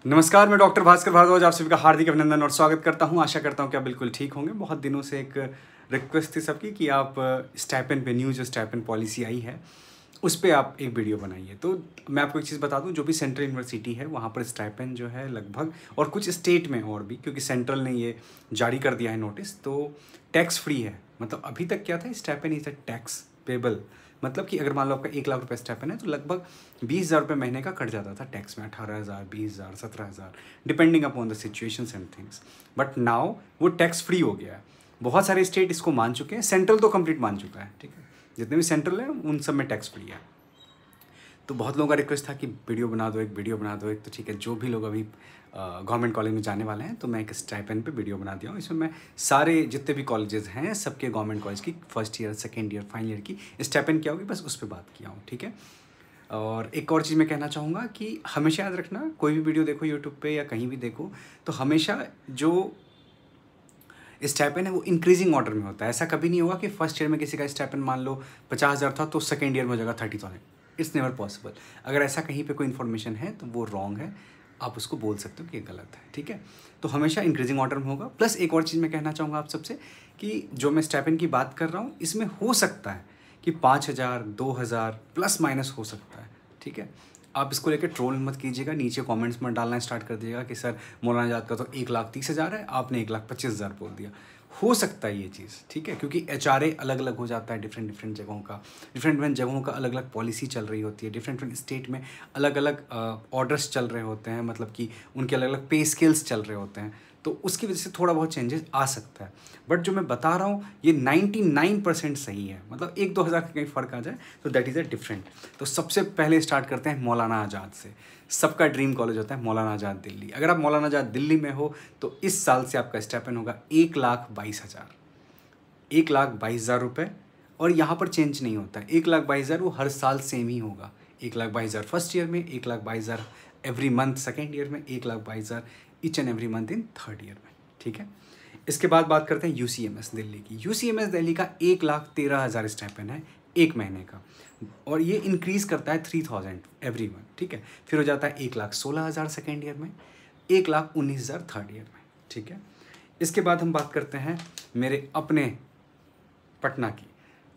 नमस्कार, मैं डॉक्टर भास्कर भारद्वाज आप सभी का हार्दिक अभिनंदन और स्वागत करता हूं। आशा करता हूं कि आप बिल्कुल ठीक होंगे। बहुत दिनों से एक रिक्वेस्ट थी सबकी कि आप स्टाइपेंड पे न्यू जो स्टाइपेंड पॉलिसी आई है उस पे आप एक वीडियो बनाइए। तो मैं आपको एक चीज़ बता दूं, जो भी सेंट्रल यूनिवर्सिटी है वहाँ पर स्टाइपेंड जो है लगभग, और कुछ स्टेट में और भी, क्योंकि सेंट्रल ने ये जारी कर दिया है नोटिस, तो टैक्स फ्री है। मतलब अभी तक क्या था, stipend is a tax payable. मतलब कि अगर मान लो आपका 1,00,000 स्टाइपेंड है तो लगभग 20,000 रुपये महीने का कट जाता था टैक्स में, 18,000, 20,000, 17,000, depending upon the situations and things. But now वो टैक्स फ्री हो गया है। बहुत सारे स्टेट इसको मान चुके हैं, सेंट्रल तो कंप्लीट मान चुका है। ठीक है, जितने भी सेंट्रल है उन सब में टैक्स फ्री है। तो बहुत लोगों का रिक्वेस्ट था कि वीडियो बना दो एक। तो ठीक है, जो भी लोग अभी गवर्नमेंट कॉलेज में जाने वाले हैं तो मैं एक स्टाइपेंड पे वीडियो बना दिया हूँ। इसमें मैं सारे जितने भी कॉलेजेस हैं सबके गवर्नमेंट कॉलेज की first year, second year, final year की स्टाइपेंड क्या होगी बस उस पर बात किया हूँ। ठीक है, और एक और चीज़ मैं कहना चाहूँगा कि हमेशा याद रखना, कोई भी वीडियो देखो यूट्यूब पे या कहीं भी देखो, तो हमेशा जो स्टाइपेंड है वो इंक्रीजिंग ऑर्डर में होता है। ऐसा कभी नहीं होगा कि फर्स्ट ईयर में किसी का स्टाइपेंड मान लो 50,000 था तो सेकेंड ईयर में हो जाएगा 30,000। It's never possible. अगर ऐसा कहीं पे कोई इन्फॉर्मेशन है तो वो रॉन्ग है, आप उसको बोल सकते हो कि ये गलत है। ठीक है, तो हमेशा इंक्रीजिंग ऑर्डर में होगा। प्लस एक और चीज़ मैं कहना चाहूँगा आप सबसे कि जो मैं स्टाइपेंड की बात कर रहा हूँ इसमें हो सकता है कि 5,000, 2,000 प्लस माइनस हो सकता है। ठीक है, आप इसको लेकर ट्रोल मत कीजिएगा, नीचे कमेंट्स में डालना स्टार्ट कर दीजिएगा कि सर मौलाना आज़ाद का तो 1,30,000 है, आपने 1,25,000 बोल दिया। हो सकता है ये चीज़, ठीक है, क्योंकि HRA अलग अलग हो जाता है डिफरेंट जगहों का, डिफरेंट जगहों का अलग अलग पॉलिसी चल रही होती है, डिफरेंट स्टेट में अलग अलग ऑर्डर्स चल रहे होते हैं, मतलब कि उनके अलग अलग पे स्केल्स चल रहे होते हैं, तो उसकी वजह से थोड़ा बहुत चेंजेस आ सकता है। बट जो मैं बता रहा हूँ ये 99% सही है। मतलब 1-2 हज़ार का कहीं फ़र्क आ जाए तो दैट इज़ अ डिफरेंट। तो सबसे पहले स्टार्ट करते हैं मौलाना आज़ाद से। सबका ड्रीम कॉलेज होता है मौलाना आज़ाद दिल्ली। अगर आप मौलाना आज़ाद दिल्ली में हो तो इस साल से आपका स्टाइपेंड होगा 1,22,000, 1,22,000 रुपये। और यहाँ पर चेंज नहीं होता है, 1,22,000 वो हर साल सेम ही होगा। 1,22,000 फर्स्ट ईयर में, 1,22,000 एवरी मंथ सेकेंड ईयर में, 1,22,000 each and every month in third year में। ठीक है, इसके बाद बात करते हैं UCMS दिल्ली की। UCMS दिल्ली का 1,13,000 स्टाइपेंड है एक महीने का, और ये इंक्रीज़ करता है 3,000 एवरी मंथ। ठीक है, फिर हो जाता है 1,16,000 सेकेंड ईयर में, 1,19,000 थर्ड ईयर में। ठीक है, इसके बाद हम बात करते हैं मेरे अपने पटना की,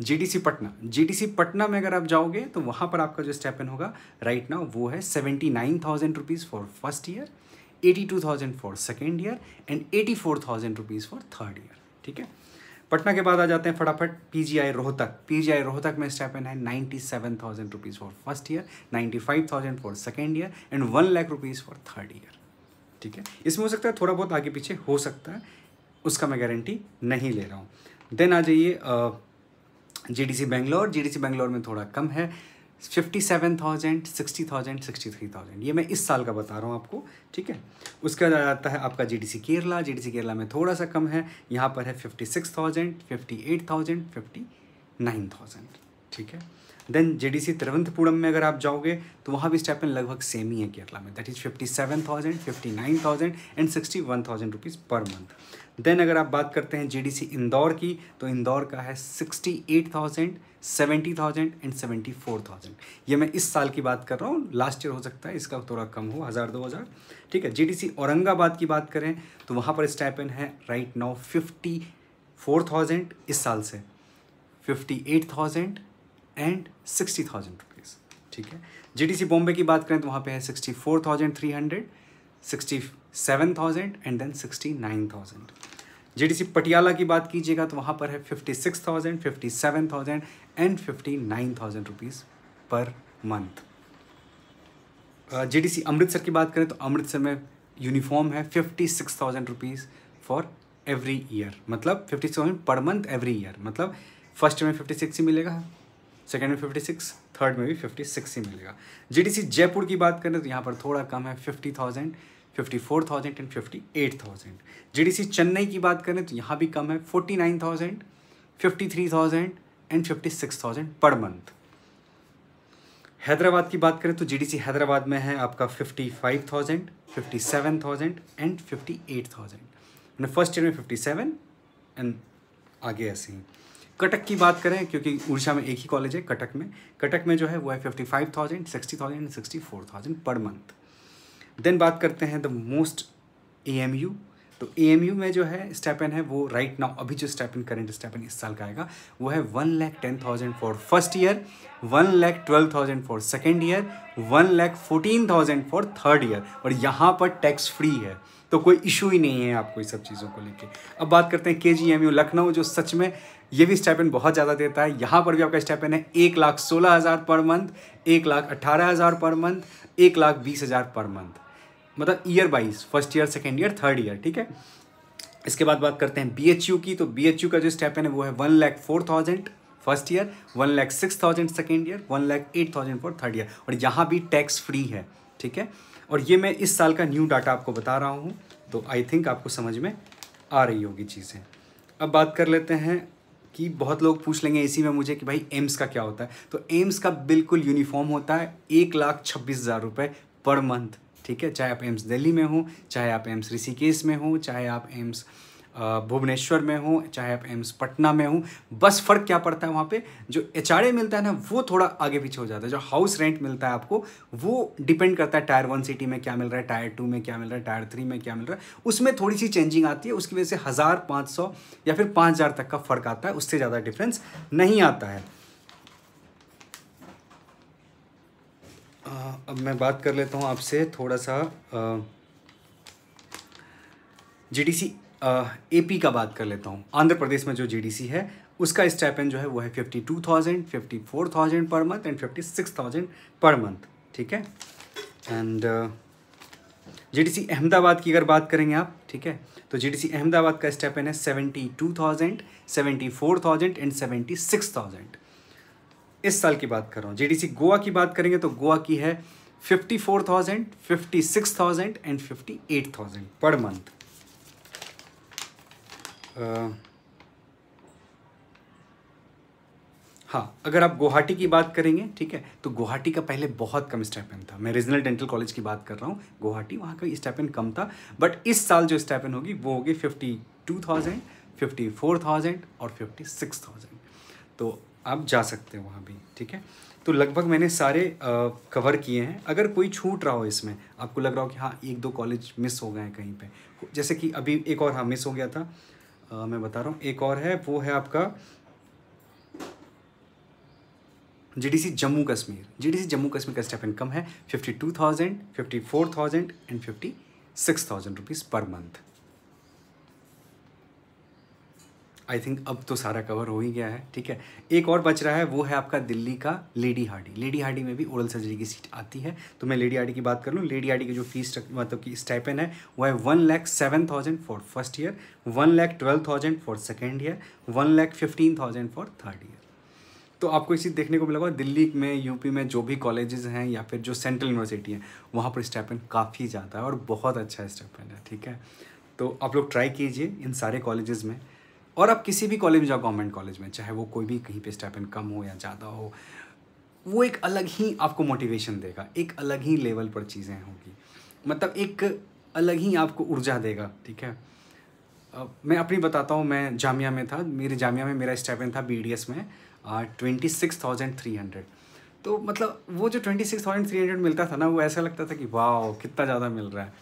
GDC पटना। GDC पटना में अगर आप जाओगे तो वहाँ पर आपका जो स्टाइपेंड होगा राइट नाउ वो है 79,000 rupees for first year, 82,000 for second year and 84,000 rupees for third year. ठीक है, पटना के बाद आ जाते हैं फटाफट PGI रोहतक। PGI रोहतक में स्टाइपेंड है 97,000 rupees for first year, 95,000 for second year and 1,00,000 rupees for third year. ठीक है, इसमें हो सकता है थोड़ा बहुत आगे पीछे हो सकता है, उसका मैं गारंटी नहीं ले रहा हूँ। देन आ जाइए GDC बेंगलोर। GDC बेंगलोर में थोड़ा कम है, 57,000, 60,000, 63,000। ये मैं इस साल का बता रहा हूँ आपको। ठीक है, उसके बाद आ जाता है आपका GDC केरला। GDC केरला में थोड़ा सा कम है, यहाँ पर है 56,000, 58,000, 59,000। ठीक है, देन GDC तिरुवनंतपुरम में अगर आप जाओगे तो वहाँ भी स्टाइपेंड लगभग सेम ही है केरला में, that is 57,000, 59,000 and 61,000 rupees per month. Then अगर आप बात करते हैं GDC इंदौर की, तो इंदौर का है 68,000, 70,000 एंड 74,000। ये मैं इस साल की बात कर रहा हूँ, लास्ट ईयर हो सकता है इसका थोड़ा कम हो, 1,000-2,000। ठीक है, GDC औरंगाबाद की बात करें तो वहाँ पर स्टाइपेंड है राइट नाउ 54,000 इस साल से, 58,000 एंड 60,000 रुपीज़। ठीक है, GDC बॉम्बे की बात करें तो वहाँ पे है 64,300, 67,000 एंड देन 69,000। GDC पटियाला की बात कीजिएगा तो वहाँ पर है 56,000, 57,000 and 59,000 rupees per month. GDC Amritsar की बात करें तो अमृतसर में यूनिफॉर्म है 56,000 रुपीज़ फॉर एवरी ईयर, मतलब 56,000 पर मंथ एवरी ईयर। मतलब फर्स्ट में 56 ही मिलेगा, सेकेंड में 56, थर्ड में भी 56 ही मिलेगा। GDC जयपुर की बात करें तो यहाँ पर थोड़ा कम है, 50,000, 54,000 एंड 58,000। GDC चेन्नई की बात करें तो यहाँ भी कम है, 49,000, 53,000 एंड 56,000 पर मंथ। हैदराबाद की बात करें तो GDC हैदराबाद में है आपका 55,000, 57,000 एंड 58,000। फर्स्ट ईयर में 57 एंड आगे ऐसे ही। कटक की बात करें, क्योंकि उड़ीसा में एक ही कॉलेज है कटक में जो है वो है 55,000, 60,000 एंड 64,000 पर मंथ। देन बात करते हैं द मोस्ट AMU। तो AMU में जो है स्टाइपेंड है वो राइट नाउ अभी जो स्टाइपेंड करंट स्टाइपेंड इस साल का आएगा वो है 1,10,000 for first year, 1,12,000 for second year, 1,14,000 for third year, और यहाँ पर टैक्स फ्री है, तो कोई इशू ही नहीं है आपको इस सब चीज़ों को लेके। अब बात करते हैं KGMU लखनऊ, जो सच में ये भी स्टाइपेंड बहुत ज़्यादा देता है। यहाँ पर भी आपका स्टाइपेंड है 1,16,000 per month, 1,18,000 per month, 1,20,000 per month, मतलब year wise, first year, second year, third year, ठीक है। इसके बाद बात करते हैं BHU की। तो BHU का जो स्टाइपेंड है वो है 1,04,000 first year, 1,06,000 second year, 1,08,000 for third year, और यहाँ भी टैक्स फ्री है, ठीक है। और ये मैं इस साल का न्यू डाटा आपको बता रहा हूँ, तो आई थिंक आपको समझ में आ रही होगी चीज़ें। अब बात कर लेते हैं कि बहुत लोग पूछ लेंगे इसी में मुझे कि भाई एम्स का क्या होता है। तो एम्स का बिल्कुल यूनिफॉर्म होता है, 1,26,000 रुपये पर मंथ, ठीक है। चाहे आप एम्स दिल्ली में हो, चाहे आप एम्स ऋषिकेश में हो, चाहे आप एम्स भुवनेश्वर में हो, चाहे आप एम्स पटना में हो, बस फ़र्क क्या पड़ता है, वहाँ पे जो HRA मिलता है ना वो थोड़ा आगे पीछे हो जाता है। जो हाउस रेंट मिलता है आपको वो डिपेंड करता है टायर 1 सिटी में क्या मिल रहा है, टायर 2 में क्या मिल रहा है, टायर 3 में क्या मिल रहा है, उसमें थोड़ी सी चेंजिंग आती है। उसकी वजह से 1,500 या फिर 5,000 तक का फ़र्क आता है, उससे ज़्यादा डिफरेंस नहीं आता है। अब मैं बात कर लेता हूँ आपसे थोड़ा सा GDC AP का बात कर लेता हूँ। आंध्र प्रदेश में जो GDC है उसका स्टाइपेंड जो है वो है 52,000, 54,000 per month and 56,000 per month, ठीक है। एंड GDC अहमदाबाद की अगर बात करेंगे आप, ठीक है, तो GDC अहमदाबाद का स्टाइपेंड है 72,000, 74,000 एंड 76,000। इस साल की बात कर रहा हूँ। GDC गोवा की बात करेंगे तो गोवा की है 54,000, 56,000 एंड 58,000 पर मंथ। हाँ, अगर आप गुवाहाटी की बात करेंगे, ठीक है, तो गुवाहाटी का पहले बहुत कम स्टाइपेंड था। मैं रीजनल डेंटल कॉलेज की बात कर रहा हूँ, गुवाहाटी, वहाँ का स्टाइपेंड कम था, बट इस साल जो स्टाइपेंड होगी वो होगी 52,000, 54,000 और 56,000। तो आप जा सकते हैं वहाँ भी, ठीक है। तो लगभग मैंने सारे कवर किए हैं। अगर कोई छूट रहा हो इसमें, आपको लग रहा हो कि हाँ 1-2 कॉलेज मिस हो गए हैं कहीं पे, जैसे कि अभी एक और हाँ मिस हो गया था, मैं बता रहा हूँ, एक और है, वो है आपका GDC जम्मू कश्मीर। GDC जम्मू कश्मीर का स्टाइपेंड कम है, 52,000, 54,000 and 56,000 rupees per month. I think अब तो सारा कवर हो ही गया है, ठीक है। एक और बच रहा है, वो है आपका दिल्ली का लेडी हार्डी। लेडी हार्डी में भी ओरल सर्जरी की सीट आती है, तो मैं लेडी हार्डी की बात कर लूँ। लेडी हार्डी की जो फीस मतलब कि स्टाइपेंड है वो है 1,07,000 for first year, 1,12,000 for second year, 1,15,000 for third year. तो आपको इसी देखने को मिला होगा दिल्ली में, यूपी में जो भी कॉलेजेस हैं या फिर जो सेंट्रल यूनिवर्सिटी हैं, वहाँ पर स्टाइपेंड काफ़ी ज़्यादा है और बहुत अच्छा स्टाइपेंड है, ठीक है। तो आप लोग ट्राई कीजिए इन सारे कॉलेजेस में, और आप किसी भी कॉलेज में जाओ, गवर्नमेंट कॉलेज में, चाहे वो कोई भी कहीं पे स्टाइपेंड कम हो या ज़्यादा हो, वो एक अलग ही आपको मोटिवेशन देगा, एक अलग ही लेवल पर चीज़ें होगी, मतलब एक अलग ही आपको ऊर्जा देगा, ठीक है। मैं अपनी बताता हूँ, मैं जामिया में था, मेरे जामिया में मेरा स्टाइपेंड था BDS में 26,300। तो मतलब वो जो 26,300 मिलता था ना, वो ऐसा लगता था कि वाह कितना ज़्यादा मिल रहा है।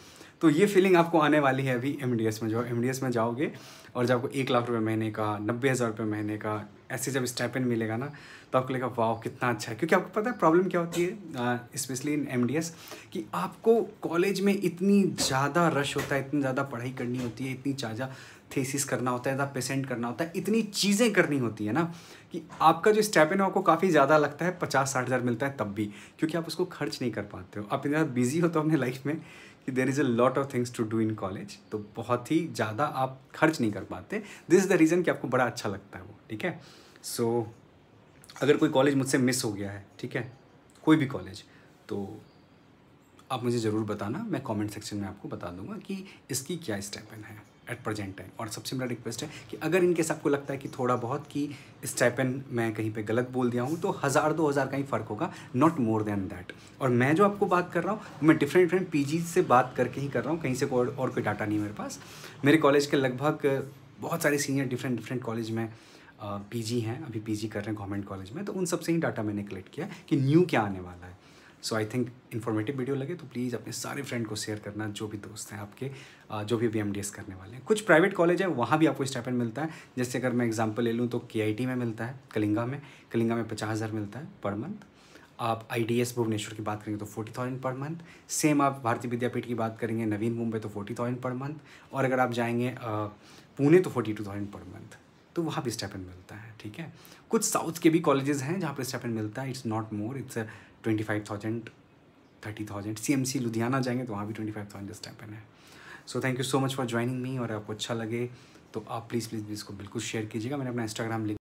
तो ये फीलिंग आपको आने वाली है अभी MDS में। जो MDS में जाओगे और जब आपको 1,00,000 रुपये महीने का, 90,000 रुपये महीने का ऐसे जब स्टाइपेंड मिलेगा ना, तो आपको लगेगा वाह कितना अच्छा है। क्योंकि आपको पता है प्रॉब्लम क्या होती है स्पेशली इन MDS, कि आपको कॉलेज में इतनी ज़्यादा रश होता है, इतनी ज़्यादा पढ़ाई करनी होती है, इतनी ज़्यादा थीसिस करना होता है, ज़्यादा पेशेंट करना होता है, इतनी चीज़ें करनी होती है ना, कि आपका जो स्टाइपेंड है आपको काफ़ी ज़्यादा लगता है, 50-60 हज़ार मिलता है तब भी, क्योंकि आप उसको खर्च नहीं कर पाते हो। आप इतना बिजी हो तो अपने लाइफ में कि there is a lot of things to do in college, तो बहुत ही ज़्यादा आप खर्च नहीं कर पाते। दिस इज़ द रीज़न कि आपको बड़ा अच्छा लगता है वो, ठीक है। सो अगर कोई कॉलेज मुझसे मिस हो गया है, ठीक है, कोई भी कॉलेज, तो आप मुझे ज़रूर बताना, मैं कमेंट सेक्शन में आपको बता दूंगा कि इसकी क्या स्टाइपेंड है एट प्रेजेंट टाइम। और सबसे मेरा रिक्वेस्ट है कि अगर इनकेस आपको लगता है कि थोड़ा बहुत कि स्टाइपेंड मैं कहीं पे गलत बोल दिया हूँ, तो 1,000-2,000 का ही फ़र्क होगा, नॉट मोर देन दैट। और मैं जो आपको बात कर रहा हूँ, मैं डिफरेंट PG से बात करके ही कर रहा हूँ, कहीं से और कोई डाटा नहीं मेरे पास। मेरे कॉलेज के लगभग बहुत सारे सीनियर डिफरेंट कॉलेज में PG हैं, अभी PG कर रहे हैं गवर्नमेंट कॉलेज में, तो उन सबसे ही डाटा मैंने कलेक्ट किया कि न्यू क्या आने वाला है। सो आई थिंक इन्फॉर्मेटिव वीडियो लगे तो प्लीज़ अपने सारे फ्रेंड को शेयर करना, जो भी दोस्त हैं आपके, जो भी MDS करने वाले हैं। कुछ प्राइवेट कॉलेज है वहाँ भी आपको स्टाइपेंड मिलता है। जैसे अगर मैं एग्जांपल ले लूँ तो KIT में मिलता है, कलिंगा में 50,000 मिलता है पर मंथ। आप IDS भुवनेश्वर की बात करेंगे तो 40,000 पर मंथ। सेम आप भारतीय विद्यापीठ की बात करेंगे नवीन मुंबई तो 40,000 पर मंथ। और अगर आप जाएंगे पुणे तो 42,000 पर मंथ। तो वहाँ भी स्टाइपेंड मिलता है, ठीक है। कुछ साउथ के भी कॉलेजेस हैं जहाँ पर स्टाइपेंड मिलता है, it's not more, it's 25,000 30,000। CMC Ludhiana जाएंगे तो वहाँ भी 25,000 स्टाइपेंड है। So thank you so much for joining me. और आपको अच्छा लगे तो आप प्लीज़ इसको बिल्कुल शेयर कीजिएगा। मैंने अपना इंस्टाग्राम लिंक